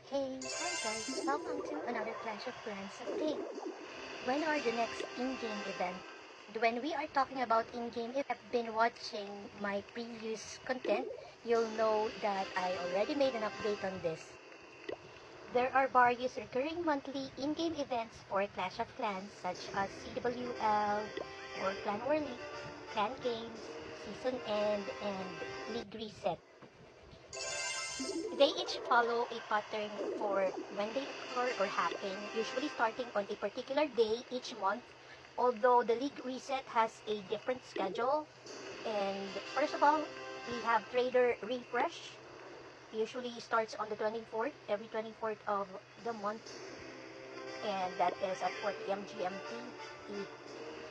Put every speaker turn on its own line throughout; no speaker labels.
Hey, hi guys, welcome to another Clash of Clans update. When are the next in-game event? When we are talking about in-game, if you've been watching my previous content, you'll know that I already made an update on this. There are various recurring monthly in-game events for Clash of Clans such as CWL or Clan War League, Clan Games, Season End, and League Reset. They each follow a pattern for when they occur or happen, usually starting on a particular day each month, although the league reset has a different schedule. And first of all, we have Trader Refresh, usually starts on the 24th, every 24th of the month, and that is at 4 p.m. GMT. It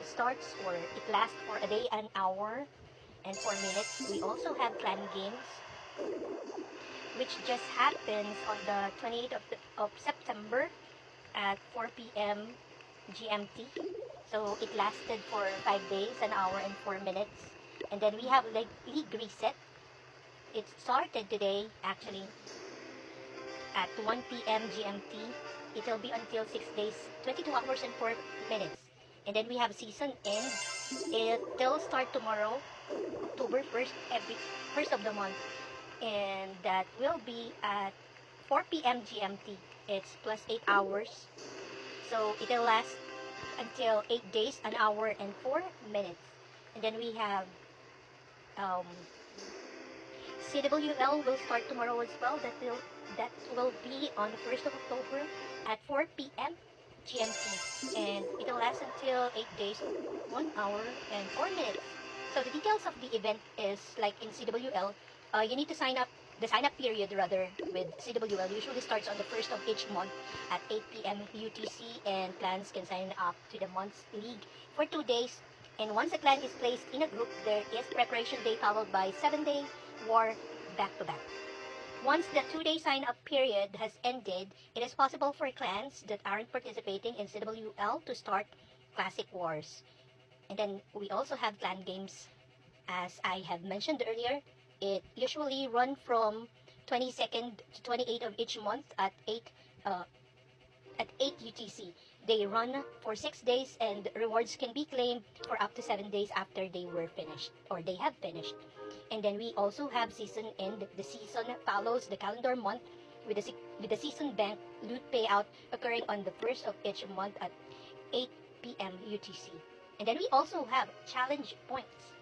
starts or it lasts for a day, an hour, and 4 minutes. We also have Clan Games, which just happens on the 28th of September at 4 p.m. GMT. So it lasted for 5 days, an hour and 4 minutes. And then we have League Reset. It started today, actually, at 1 p.m. GMT. It will be until 6 days, 22 hours and 4 minutes. And then we have Season End. It will start tomorrow, October 1st, every first of the month. And that will be at 4 p.m. GMT. It's plus 8 hours. So it'll last until 8 days, an hour and 4 minutes. And then we have CWL will start tomorrow as well. That will be on the 1st of October at 4 p.m. GMT. And it'll last until 8 days, 1 hour and 4 minutes. So the details of the event is like in CWL, you need to sign up. The sign-up period, rather, with CWL usually starts on the 1st of each month at 8 p.m. UTC, and clans can sign up to the month's league for 2 days. And once a clan is placed in a group, there is preparation day followed by 7-day war back-to-back. Once the 2-day sign-up period has ended, it is possible for clans that aren't participating in CWL to start Classic Wars. And then we also have clan games, as I have mentioned earlier. It usually run from 22nd to 28th of each month at 8 UTC. They run for 6 days, and rewards can be claimed for up to 7 days after they were finished or they have finished. And then we also have Season End. The season follows the calendar month with the season bank loot payout occurring on the first of each month at 8 p.m. UTC. And then we also have challenge points.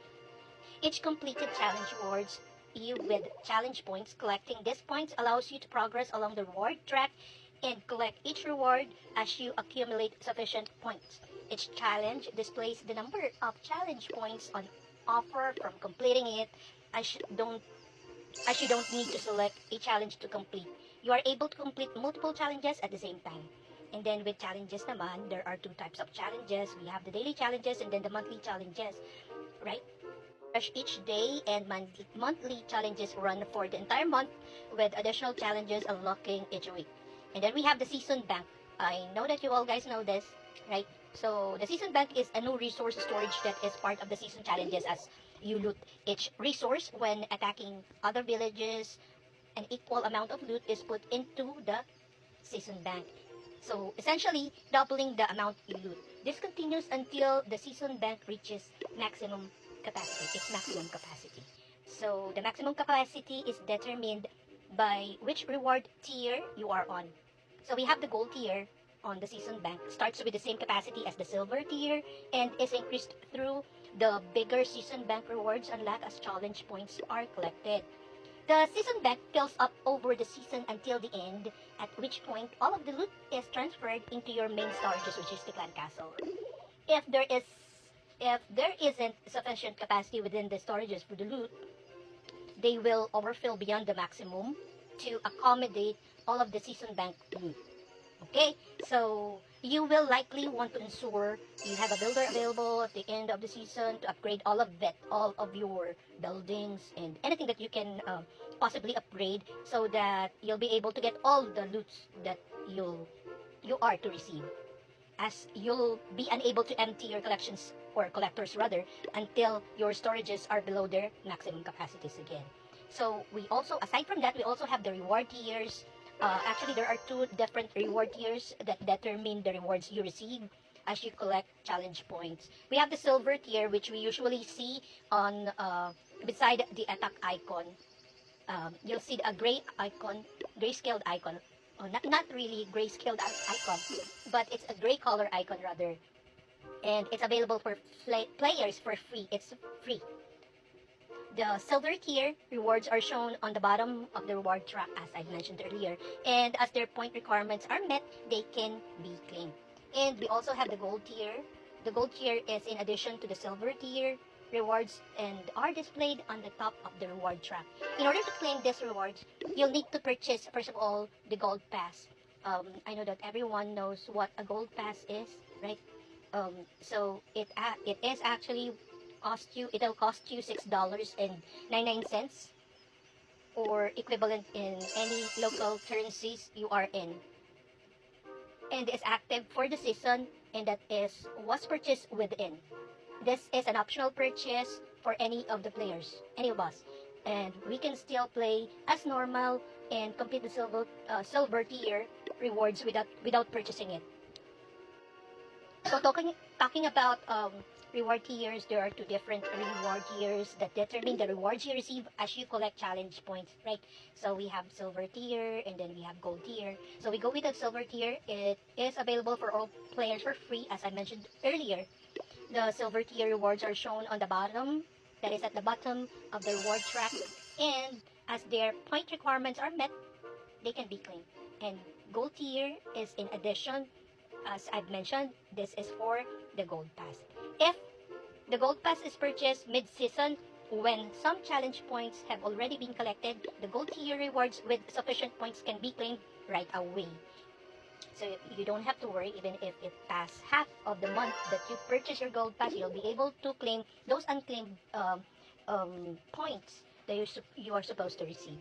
Each completed challenge rewards you with challenge points. Collecting these points allows you to progress along the reward track and collect each reward as you accumulate sufficient points. Each challenge displays the number of challenge points on offer from completing it, as you don't need to select a challenge to complete. You are able to complete multiple challenges at the same time. And then with challenges naman, there are 2 types of challenges. We have the daily challenges and then the monthly challenges, right? Each day, and monthly challenges run for the entire month with additional challenges unlocking each week. And then we have the season bank. I know that you all guys know this, right? So the season bank is a new resource storage that is part of the season challenges, as you loot each resource when attacking other villages. An equal amount of loot is put into the season bank, so essentially doubling the amount you loot. This continues until the season bank reaches maximum capacity. So the maximum capacity is determined by which reward tier you are on. So we have the gold tier on the season bank, starts with the same capacity as the silver tier and is increased through the bigger season bank rewards unlocked as challenge points are collected. The season bank fills up over the season until the end, at which point all of the loot is transferred into your main storages, which is the clan castle. If there isn't sufficient capacity within the storages for the loot, they will overfill beyond the maximum to accommodate all of the season bank loot. Okay, so you will likely want to ensure you have a builder available at the end of the season to upgrade all of your buildings and anything that you can possibly upgrade, so that you'll be able to get all the loots that you are to receive, as you'll be unable to empty your collections, or collectors rather, until your storages are below their maximum capacities again. So we also, aside from that, we also have the reward tiers Actually, there are two different reward tiers that determine the rewards you receive as you collect challenge points. We have the silver tier, which we usually see on beside the attack icon. You'll see a gray icon, grayscaled icon. Oh, not really grayscaled icon, but it's a gray color icon rather. And it's available for players for free. It's free. The silver tier rewards are shown on the bottom of the reward track, as I mentioned earlier. And as their point requirements are met, they can be claimed. And we also have the gold tier. The gold tier is in addition to the silver tier rewards and are displayed on the top of the reward track. In order to claim these rewards, you'll need to purchase, first of all, the gold pass. I know that everyone knows what a gold pass is, right? So it is actually it'll cost you $6.99 or equivalent in any local currencies you are in, and is active for the season, and was purchased within. This is an optional purchase for any of the players, any of us, and we can still play as normal and complete the silver tier rewards without purchasing it. So talking about reward tiers, there are two different reward tiers that determine the rewards you receive as you collect challenge points, right? So we have silver tier and then we have gold tier. So we go with the silver tier. It is available for all players for free, as I mentioned earlier. The silver tier rewards are shown on the bottom, that is at the bottom of the reward track, and as their point requirements are met, they can be claimed. And gold tier is in addition. As I've mentioned, this is for the gold pass. If the gold pass is purchased mid-season, when some challenge points have already been collected, the gold tier rewards with sufficient points can be claimed right away. So you don't have to worry, even if it passed half of the month that you purchase your gold pass, you'll be able to claim those unclaimed points that you are supposed to receive.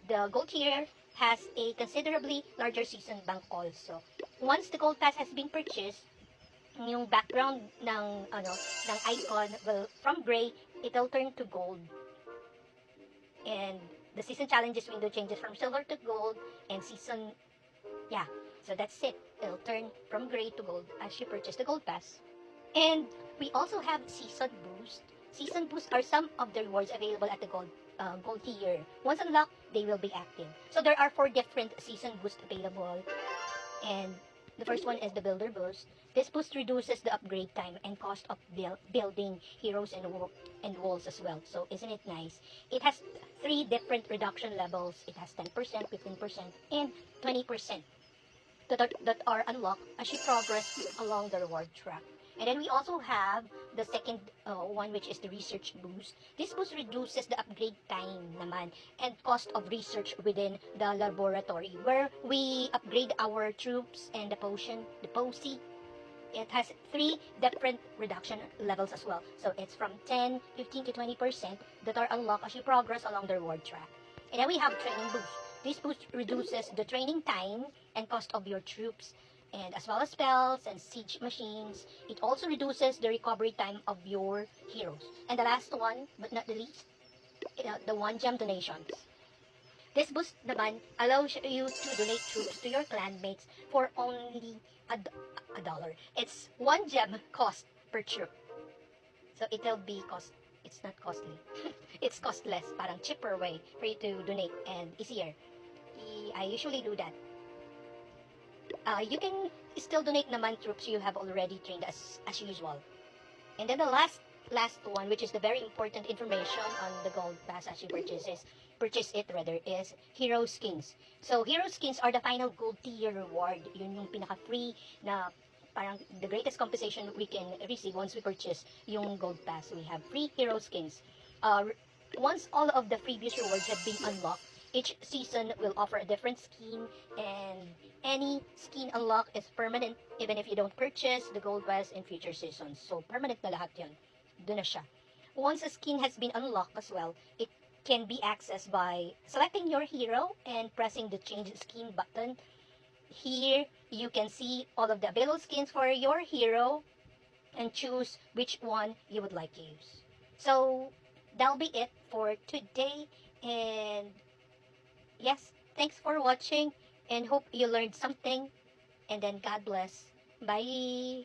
The gold tier has a considerably larger season bank also. Once the gold pass has been purchased, yung background ng icon will from gray, it'll turn to gold. And the season challenges window changes from silver to gold, and so that's it. It'll turn from gray to gold as you purchase the gold pass. And we also have season boost. Season boosts are some of the rewards available at the gold tier. Once unlocked, they will be active. So there are 4 different season boosts available. And the first one is the builder boost. This boost reduces the upgrade time and cost of building heroes and walls as well. So isn't it nice? It has 3 different reduction levels. It has 10%, 15%, and 20% that are unlocked as you progress along the reward track. And then we also have the second one, which is the research boost. This boost reduces the upgrade time naman and cost of research within the laboratory, where we upgrade our troops and the posse. It has 3 different reduction levels as well. So it's from 10, 15 to 20% that are unlocked as you progress along the reward track. And then we have training boost. This boost reduces the training time and cost of your troops, and as well as spells and siege machines. It also reduces the recovery time of your heroes. And the last one, but not the least, the 1 gem donations. This boost naman allows you to donate troops to your clanmates for only a dollar. It's 1 gem cost per troop. So it'll be it's not costly. It's costless, parang cheaper way for you to donate and easier. I usually do that. You can still donate naman troops you have already trained as usual. And then the last one, which is the very important information on the gold pass as you purchase it is hero skins. So hero skins are the final gold tier reward. Yun yung pinaka-free na parang the greatest compensation we can receive once we purchase yung gold pass. We have free hero skins. Once all of the previous rewards have been unlocked, each season will offer a different skin, and any skin unlock is permanent even if you don't purchase the gold pass in future seasons. So permanent na lahat yun. Doon na siya. Once a skin has been unlocked as well, it can be accessed by selecting your hero and pressing the change skin button. Here you can see all of the available skins for your hero and choose which one you would like to use. So that'll be it for today, and yes, Thanks for watching and hope you learned something. And then God bless. Bye.